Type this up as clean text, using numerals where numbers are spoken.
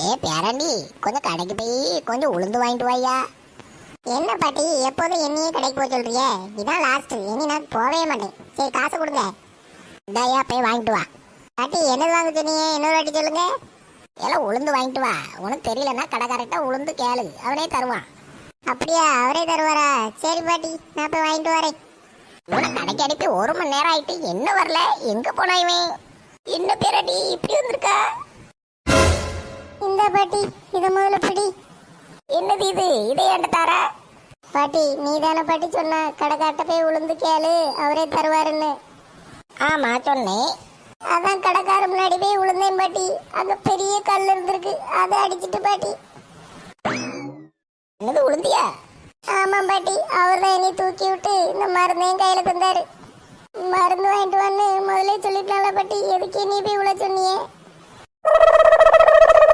ஏ பேராண்டி, கொஞ்சம் கடைக்கு போய் கொஞ்சம் உளுந்து வாங்கிட்டு வாயா. என்ன பாட்டி, எப்போதும் என்னையே கடைக்கு போக சொல்றிய? இதான் லாஸ்ட், இனி நான் போகவே மாட்டேன். சரி காசு கொடுங்க. இதாயா போய் வாங்கிட்டு வா. பாட்டி என்னது வாங்க சொன்னீங்க? இன்னொரு வாட்டி சொல்லுங்க. எல்லாம் உளுந்து வாங்கிட்டு வா. உனக்கு தெரியலன்னா கடைக்காரட்ட உளுந்து கேளு, அவனே தருவான். அப்படியா, அவரே தருவாரா? சரி பாட்டி, நான் போய் வாங்கிட்டு வரேன். இவனை கடைக்கு அனுப்பி 1 மணி நேரம் ஆயிட்டு, என்ன வரல? எங்க போனா இவன்? என்ன பேராண்டி இப்படி வந்திருக்கா? இந்த பாட்டி, இத முதல்ல பிடி. என்னது இது? இதை ஏன்ட தார? பாட்டி நீ தானே பாட்டி சொன்ன கடைக்காட்ட போய் உளுந்து கேளு, அவரே தருவாருன்னு. ஆமா சொன்னேன். அதான் கடைக்கார முன்னாடி போய் உளுந்தேன் பாட்டி. அங்க பெரிய கல் இருந்திருக்கு, அதை அடிச்சிட்டு பாட்டி. என்னது உளுந்தியா? ஆமா பாட்டி, அவர் தான் என்னை தூக்கி விட்டு இந்த மருந்தையும் கையில தந்தாரு. மருந்து வாங்கிட்டு வந்து முதல்ல சொல்லிட்டால பாட்டி, எதுக்கு நீ போய் உள்ள சொன்னியே?